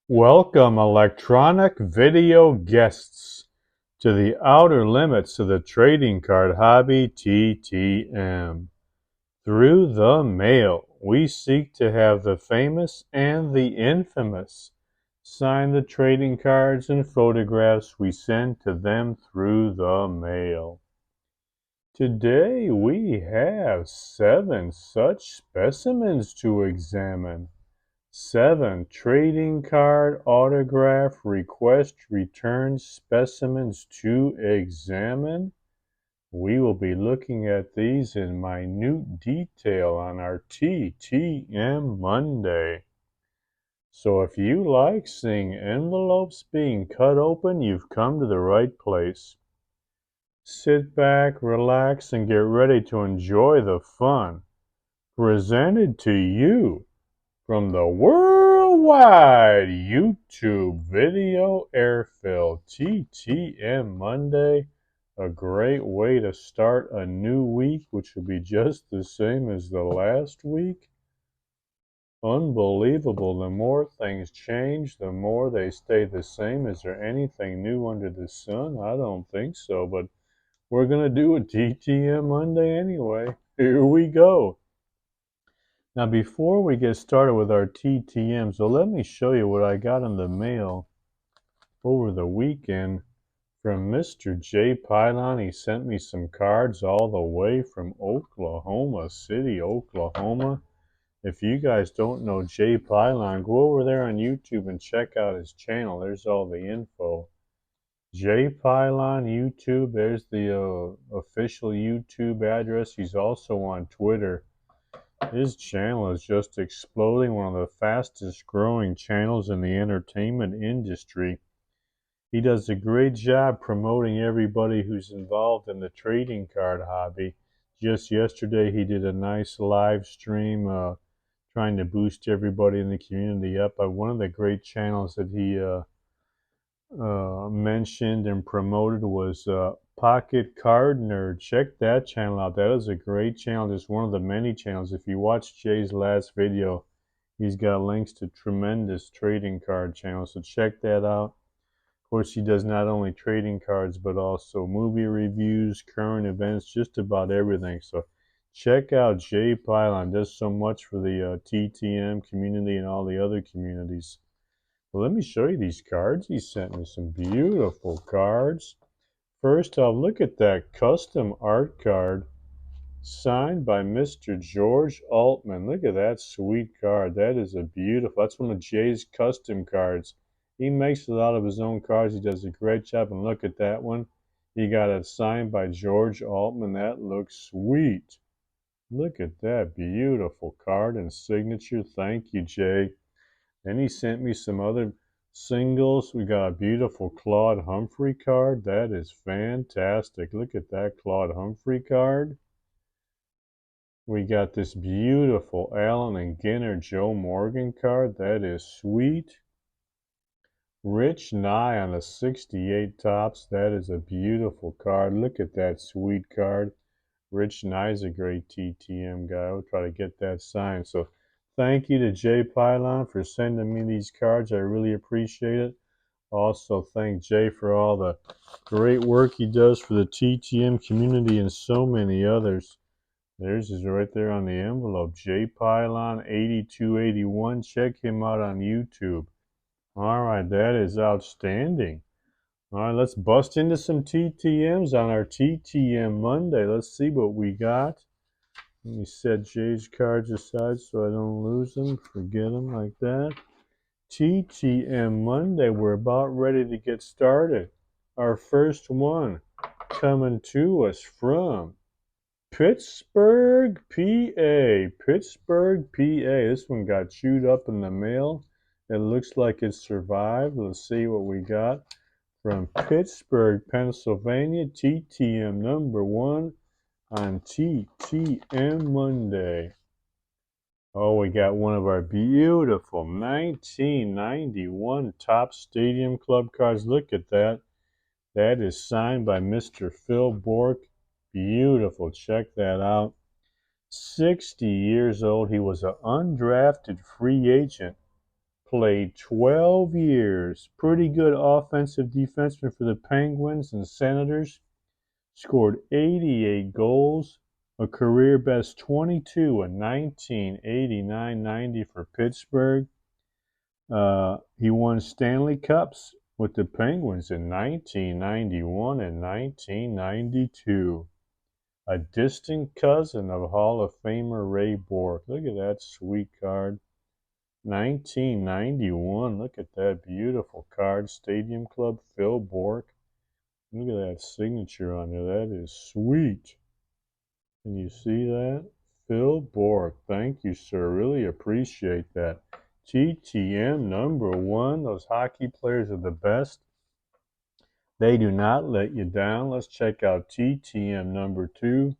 Welcome, electronic video guests, to the outer limits of the trading card hobby TTM. Through the mail, we seek to have the famous and the infamous sign the trading cards and photographs we send to them through the mail. Today we have 7 such specimens to examine. 7 trading card autograph request return specimens to examine. We will be looking at these in minute detail on our TTM Monday. So if you like seeing envelopes being cut open, you've come to the right place. Sit back, relax, and get ready to enjoy the fun. Presented to you from the worldwide YouTube video airfill, TTM Monday, a great way to start a new week, which will be just the same as the last week. Unbelievable. The more things change, the more they stay the same. Is there anything new under the sun? I don't think so, but we're going to do a TTM Monday anyway. Here we go. Now, before we get started with our TTM, so let me show you what I got in the mail over the weekend from Mr. J. Pylon. He sent me some cards all the way from Oklahoma City, Oklahoma. If you guys don't know J. Pylon, go over there on YouTube and check out his channel. There's all the info. J. Pylon YouTube, there's the official YouTube address. He's also on Twitter. His channel is just exploding, one of the fastest growing channels in the entertainment industry. He does a great job promoting everybody who's involved in the trading card hobby. Just yesterday he did a nice live stream trying to boost everybody in the community up. One of the great channels that he mentioned and promoted was Pocket Card Nerd. Check that channel out. That is a great channel. Just one of the many channels. If you watch Jay's last video, he's got links to tremendous trading card channels. So check that out. Of course, he does not only trading cards, but also movie reviews, current events, just about everything. So check out Jay Pylon. Does so much for the TTM community and all the other communities. Well, let me show you these cards. He sent me some beautiful cards. First off, look at that custom art card signed by Mr. George Altman. Look at that sweet card. That is a beautiful, that's one of Jay's custom cards. He makes a lot of his own cards. He does a great job. And look at that one. He got it signed by George Altman. That looks sweet. Look at that beautiful card and signature. Thank you, Jay. Then he sent me some other singles. We got a beautiful Claude Humphrey card. That is fantastic. Look at that Claude Humphrey card. We got this beautiful Allen and Ginner Joe Morgan card. That is sweet. Rich Nye on the 68 tops. That is a beautiful card. Look at that sweet card. Rich Nye's a great TTM guy. I'll try to get that signed. So thank you to Jay Pylon for sending me these cards. I really appreciate it. Also, thank Jay for all the great work he does for the TTM community and so many others. There's his right there on the envelope. Jay Pylon 8281. Check him out on YouTube. All right, that is outstanding. All right, let's bust into some TTMs on our TTM Monday. Let's see what we got. Let me set Jay's cards aside so I don't lose them, forget them like that. TTM Monday, we're about ready to get started. Our first one coming to us from Pittsburgh, PA. Pittsburgh, PA. This one got chewed up in the mail. It looks like it survived. Let's see what we got from Pittsburgh, Pennsylvania. TTM number 1 on TTM Monday. Oh, we got one of our beautiful 1991 Topps Stadium Club cards. Look at that. That is signed by Mr. Phil Bork. Beautiful. Check that out. 60 years old. He was an undrafted free agent played 12 years. Pretty good offensive defenseman for the Penguins and Senators. Scored 88 goals, a career best 22 in 1989-90 for Pittsburgh. He won Stanley Cups with the Penguins in 1991 and 1992. A distant cousin of Hall of Famer Ray Bork. Look at that sweet card. 1991. Look at that beautiful card. Stadium Club, Phil Bork. Look at that signature on there. That is sweet. Can you see that? Phil Bork. Thank you, sir. Really appreciate that. TTM #1. Those hockey players are the best. They do not let you down. Let's check out TTM #2.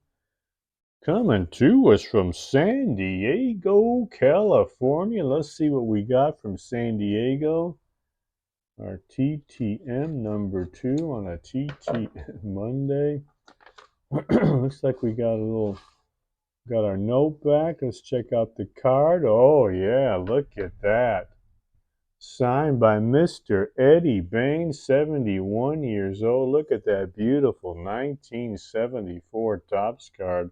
Coming to us from San Diego, California. Let's see what we got from San Diego. Our TTM #2 on a TT Monday. Looks like we got our note back. Let's check out the card. Oh yeah, look at that. Signed by Mr. Eddie Bain, 71 years old. Look at that beautiful 1974 Topps card.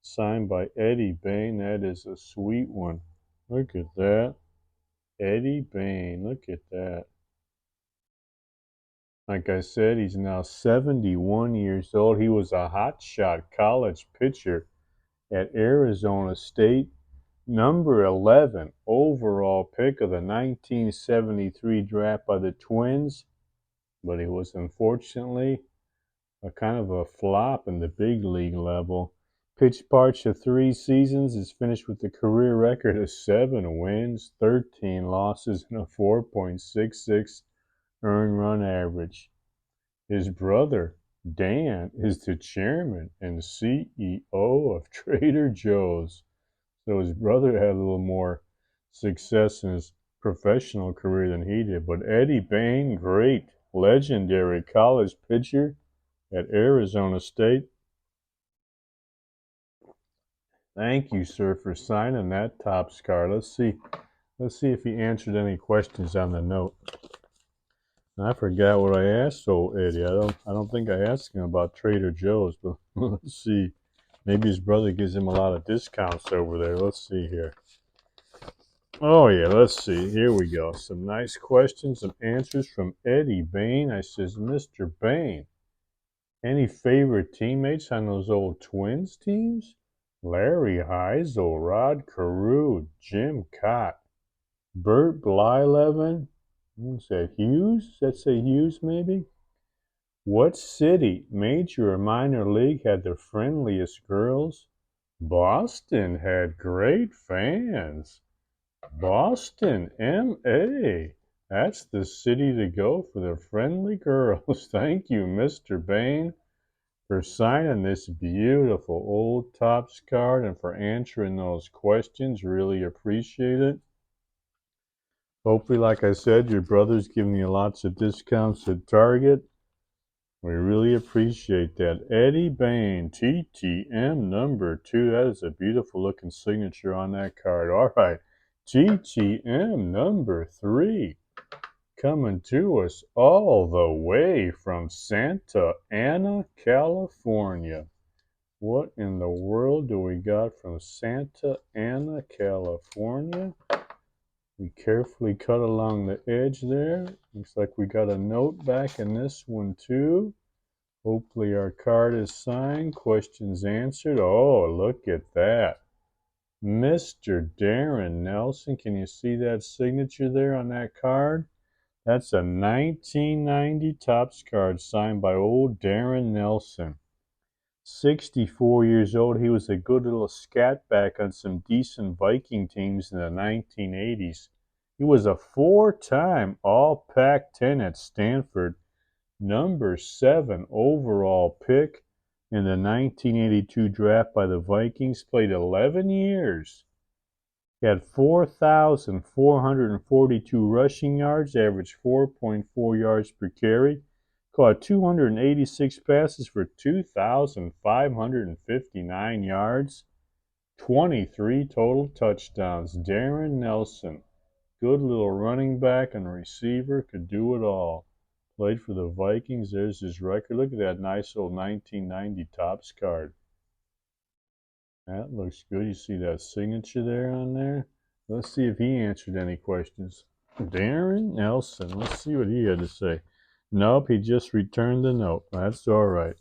Signed by Eddie Bain. That is a sweet one. Look at that. Eddie Bain. Look at that. Like I said, he's now 71 years old. He was a hotshot college pitcher at Arizona State. #11 overall pick of the 1973 draft by the Twins. But he was unfortunately a kind of a flop in the big league level. Pitched parts of 3 seasons, is finished with a career record of 7 wins, 13 losses, and a 4.66 earned run average. His brother, Dan, is the chairman and CEO of Trader Joe's. So his brother had a little more success in his professional career than he did. But Eddie Bain, great, legendary college pitcher at Arizona State. Thank you, sir, for signing that Topps card. Let's see if he answered any questions on the note. I forgot what I asked Eddie. I don't think I asked him about Trader Joe's, but let's see. Maybe his brother gives him a lot of discounts over there. Let's see here. Oh yeah, let's see. Here we go. Some nice questions, some answers from Eddie Bain. I says, Mr. Bain, any favorite teammates on those old Twins teams? Larry Heisel, Rod Carew, Jim Cott, Bert Blyleven. What's that, Hughes? Does that say Hughes, maybe? What city, major or minor league, had the friendliest girls? Boston had great fans. Boston, MA. That's the city to go for the friendly girls. Thank you, Mr. Bain, for signing this beautiful old Topps card and for answering those questions. Really appreciate it. Hopefully, like I said, your brother's giving you lots of discounts at Target. We really appreciate that. Eddie Bain, TTM #2. That is a beautiful looking signature on that card. All right, TTM #3. Coming to us all the way from Santa Ana, California. What in the world do we got from Santa Ana, California? We carefully cut along the edge there. Looks like we got a note back in this one too. Hopefully our card is signed, questions answered. Oh, look at that. Mr. Darren Nelson. Can you see that signature there on that card? That's a 1990 Topps card signed by old Darren Nelson. 64 years old. He was a good little scat back on some decent Viking teams in the 1980s. He was a 4-time All Pac-10 at Stanford, #7 overall pick in the 1982 draft by the Vikings. Played 11 years. He had 4,442 rushing yards, averaged 4.4 yards per carry. Caught 286 passes for 2,559 yards, 23 total touchdowns. Darren Nelson, Good little running back and receiver, could do it all. Played for the Vikings. There's his record. Look at that nice old 1990 Topps card. That looks good. You see that signature there on there? Let's see if he answered any questions. Darren Nelson. Let's see what he had to say. Nope, he just returned the note. That's all right.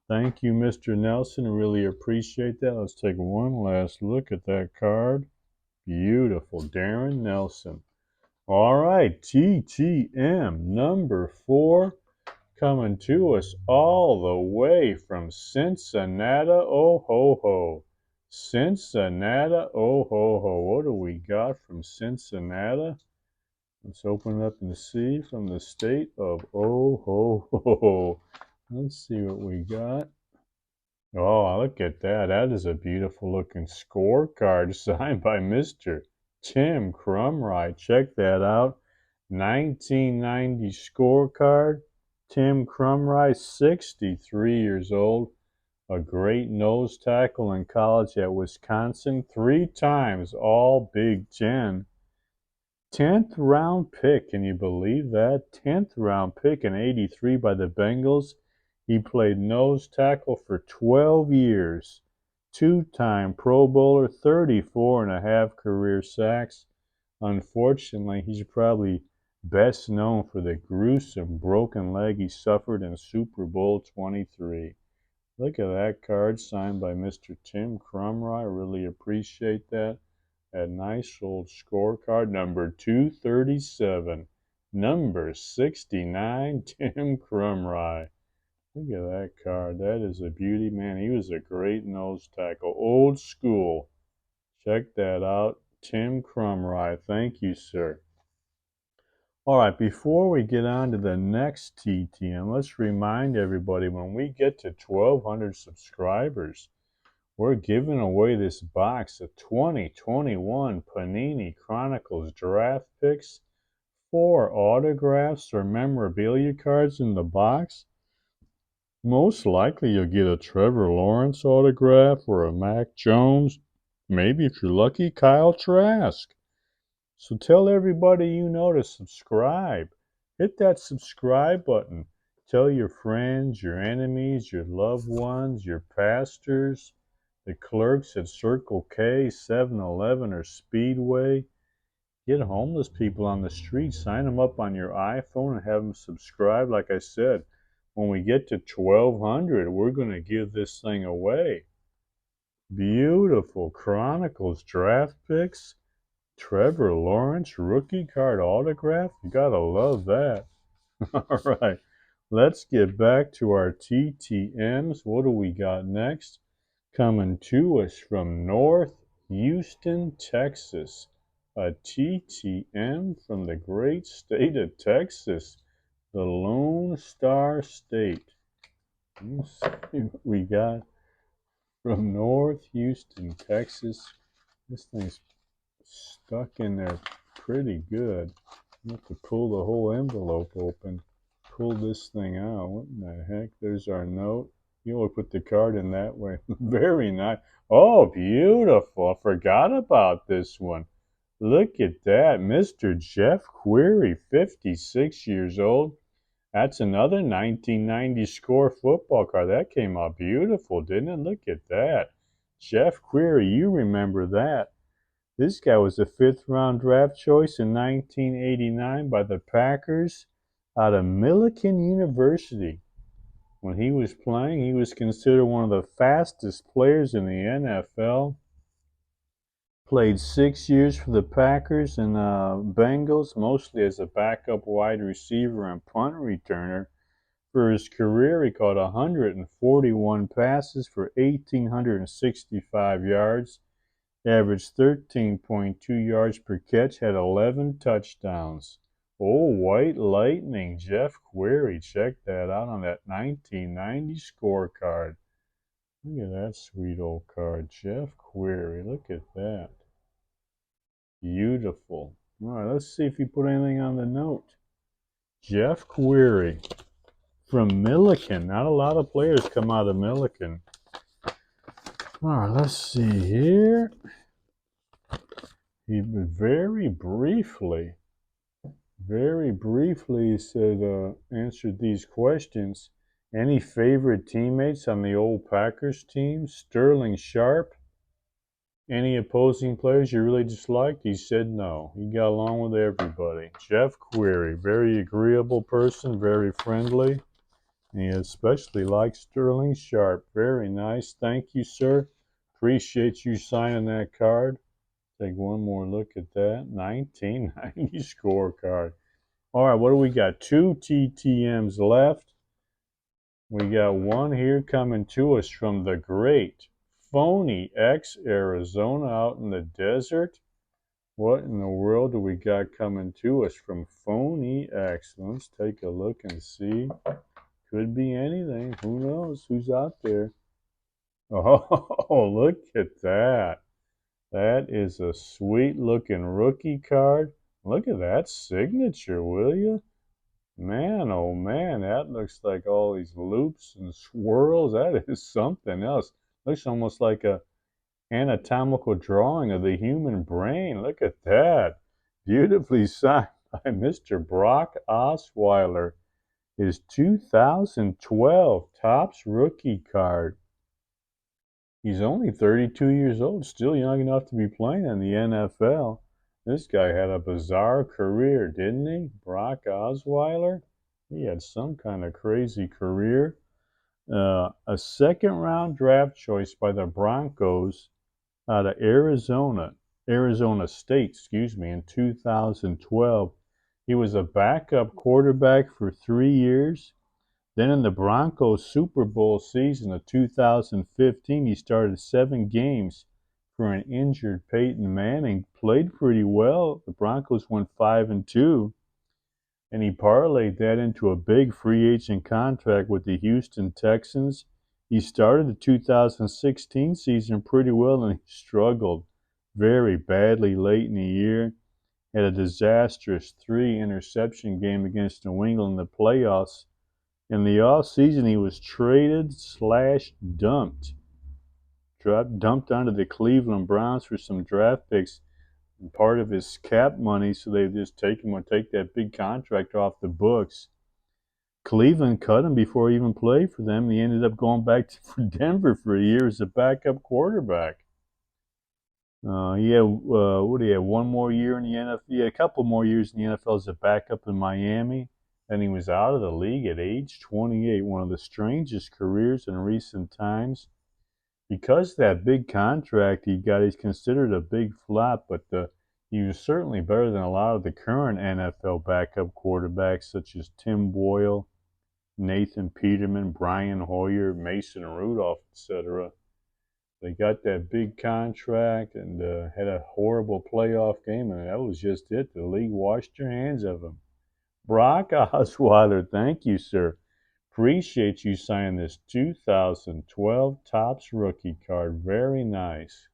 Thank you, Mr. Nelson. Really appreciate that. Let's take one last look at that card. Beautiful. Darren Nelson. All right, TTM number 4 coming to us all the way from Cincinnati, oh-ho-ho. Cincinnati, oh-ho-ho. What do we got from Cincinnati? Let's open it up and see from the state of oh-ho-ho. Let's see what we got. Oh, look at that. That is a beautiful looking scorecard signed by Mr. Tim Krumrie. Check that out. 1990 scorecard. Tim Krumrie, 63 years old. A great nose tackle in college at Wisconsin. 3 times all Big Ten. 10th round pick. Can you believe that? 10th round pick in 83 by the Bengals. He played nose tackle for 12 years. 2-time Pro Bowler, 34.5 career sacks. Unfortunately, he's probably best known for the gruesome broken leg he suffered in Super Bowl 23. Look at that card signed by Mr. Tim Krumrie. I really appreciate that. A nice old scorecard, number 237. Number 69, Tim Krumrie. Look at that card. That is a beauty, man. He was a great nose tackle. Old school. Check that out. Tim Krumrie. Thank you, sir. All right, before we get on to the next TTM, let's remind everybody when we get to 1,200 subscribers, we're giving away this box of 2021 Panini Chronicles draft picks, 4 autographs or memorabilia cards in the box. Most likely you'll get a Trevor Lawrence autograph or a Mac Jones, maybe if you're lucky, Kyle Trask. So tell everybody you know to subscribe. Hit that subscribe button. Tell your friends, your enemies, your loved ones, your pastors, the clerks at Circle K, 7-Eleven, or Speedway. Get homeless people on the street, sign them up on your iPhone and have them subscribe. Like I said, when we get to 1,200, we're going to give this thing away. Beautiful Chronicles draft picks. Trevor Lawrence rookie card autograph. You got to love that. All right, let's get back to our TTMs. What do we got next? Coming to us from North Houston, Texas. A TTM from the great state of Texas. The Lone Star State. Let's see what we got from North Houston, Texas. This thing's stuck in there pretty good. You have to pull the whole envelope open. Pull this thing out. What in the heck? There's our note. You will put the card in that way. Very nice. Oh, beautiful. I forgot about this one. Look at that. Mr. Jeff Query, 56 years old. That's another 1990 score football card. That came out beautiful, didn't it? Look at that. Jeff Query, you remember that. This guy was a 5th round draft choice in 1989 by the Packers out of Millikan University. When he was playing, he was considered one of the fastest players in the NFL. Played 6 years for the Packers and Bengals, mostly as a backup wide receiver and punt returner. For his career, he caught 141 passes for 1,865 yards, averaged 13.2 yards per catch, had 11 touchdowns. Oh, White Lightning, Jeff Query. Check that out on that 1990 scorecard. Look at that sweet old card, Jeff Query. Look at that. Beautiful. All right, let's see if he put anything on the note. Jeff Query from Millikan. Not a lot of players come out of Millikan. All right, let's see here. He very briefly said, answered these questions. Any favorite teammates on the old Packers team? Sterling Sharp? Any opposing players you really disliked? He said no. He got along with everybody. Jeff Query, very agreeable person, very friendly. And he especially likes Sterling Sharp. Very nice. Thank you, sir. Appreciate you signing that card. Take one more look at that. 1990 scorecard. All right, what do we got? 2 TTMs left. We got one here coming to us from the great Phony X, Arizona, out in the desert. What in the world do we got coming to us from Phony X? Let's take a look and see. Could be anything. Who knows who's out there? Oh, look at that. That is a sweet looking rookie card. Look at that signature, will you? Man, oh man, that looks like all these loops and swirls. That is something else. Looks almost like a anatomical drawing of the human brain. Look at that. Beautifully signed by Mr. Brock Osweiler. His 2012 Topps rookie card. He's only 32 years old, still young enough to be playing in the NFL. This guy had a bizarre career, didn't he? Brock Osweiler? He had some kind of crazy career. A second-round draft choice by the Broncos out of Arizona State, in 2012. He was a backup quarterback for 3 years. Then in the Broncos Super Bowl season of 2015, he started 7 games for an injured Peyton Manning. Played pretty well. The Broncos went 5-2, and he parlayed that into a big free agent contract with the Houston Texans. He started the 2016 season pretty well, and he struggled very badly late in the year. Had a disastrous 3-interception game against New England in the playoffs. In the offseason, he was traded / dumped. Dumped onto the Cleveland Browns for some draft picks and part of his cap money, so they just take that big contract off the books. Cleveland cut him before he even played for them. He ended up going back for Denver for a year as a backup quarterback. He had one more year in the NFL. He had a couple more years in the NFL as a backup in Miami. Then he was out of the league at age 28, one of the strangest careers in recent times. Because that big contract he got, he's considered a big flop, but he was certainly better than a lot of the current NFL backup quarterbacks, such as Tim Boyle, Nathan Peterman, Brian Hoyer, Mason Rudolph, etc. They got that big contract and had a horrible playoff game, and that was just it. The league washed their hands of him. Brock Osweiler, thank you, sir. Appreciate you signing this 2012 Topps rookie card. Very nice.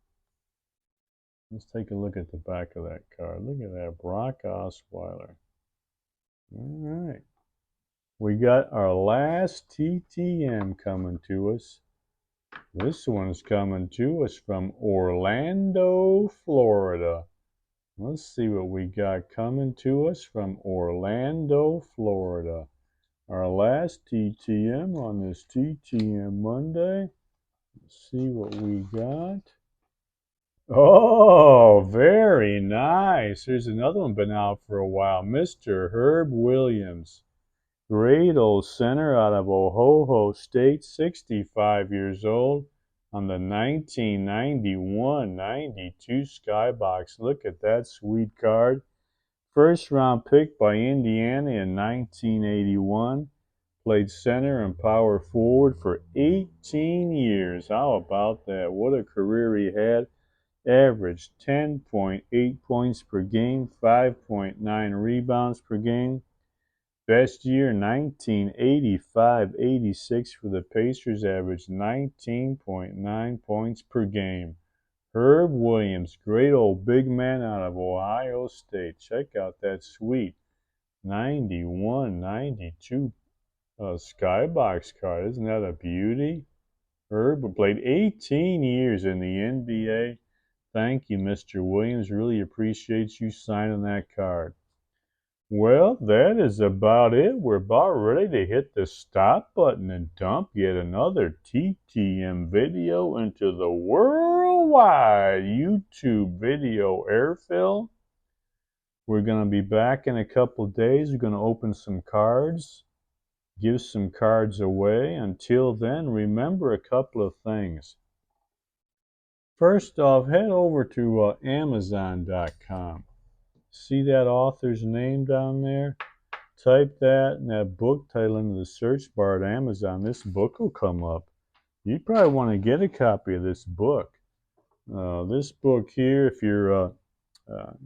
Let's take a look at the back of that card. Look at that, Brock Osweiler. All right. We got our last TTM coming to us. This one's coming to us from Orlando, Florida. Let's see what we got coming to us from Orlando, Florida. Our last TTM on this TTM Monday. Let's see what we got. Oh, very nice. Here's another one been out for a while. Mr. Herb Williams. Great old center out of Ohio State, 65 years old, on the 1991-92 Skybox. Look at that sweet card. First round pick by Indiana in 1981. Played center and power forward for 18 years. How about that? What a career he had. Averaged 10.8 points per game, 5.9 rebounds per game. Best year, 1985-86 for the Pacers, averaged 19.9 points per game. Herb Williams, great old big man out of Ohio State. Check out that sweet 91-92 Skybox card. Isn't that a beauty? Herb played 18 years in the NBA. Thank you, Mr. Williams. Really appreciate you signing that card. Well, that is about it. We're about ready to hit the stop button and dump yet another TTM video into the worldwide YouTube video airfill. We're going to be back in a couple days. We're going to open some cards, give some cards away. Until then, remember a couple of things. First off, head over to Amazon.com. See that author's name down there? Type that and that book title into the search bar at Amazon. This book will come up. You probably want to get a copy of this book. This book here, if you're,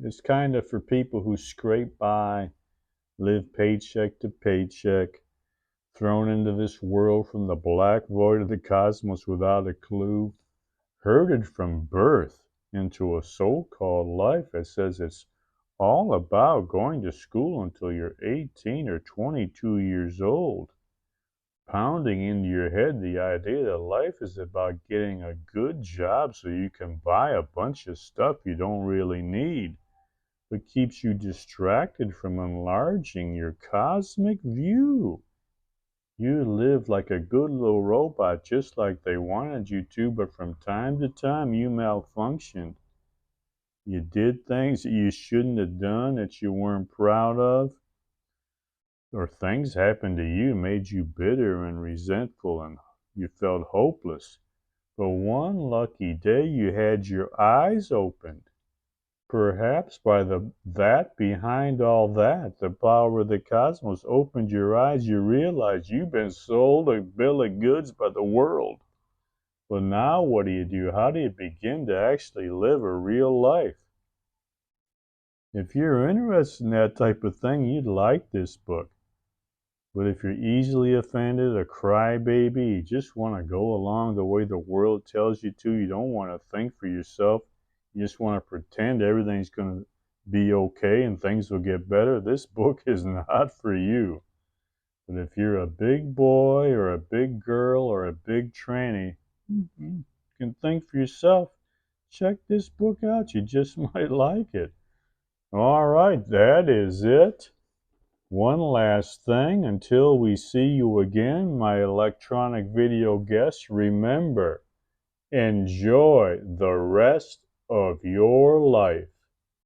it's kind of for people who scrape by, live paycheck to paycheck, thrown into this world from the black void of the cosmos without a clue, herded from birth into a so-called life that says it's all about going to school until you're 18 or 22 years old, pounding into your head the idea that life is about getting a good job so you can buy a bunch of stuff you don't really need, but keeps you distracted from enlarging your cosmic view. You lived like a good little robot just like they wanted you to, but from time to time you malfunctioned. You did things that you shouldn't have done, that you weren't proud of, or things happened to you made you bitter and resentful and you felt hopeless. But one lucky day you had your eyes opened. Perhaps by that behind all that, the power of the cosmos opened your eyes. You realized you've been sold a bill of goods by the world. But now what do? How do you begin to actually live a real life? If you're interested in that type of thing, you'd like this book. But if you're easily offended, a crybaby, you just want to go along the way the world tells you to, you don't want to think for yourself, you just want to pretend everything's going to be okay and things will get better, this book is not for you. But if you're a big boy or a big girl or a big tranny, you can think for yourself. Check this book out. You just might like it. All right, that is it. One last thing, until we see you again, my electronic video guests, remember, enjoy the rest of your life.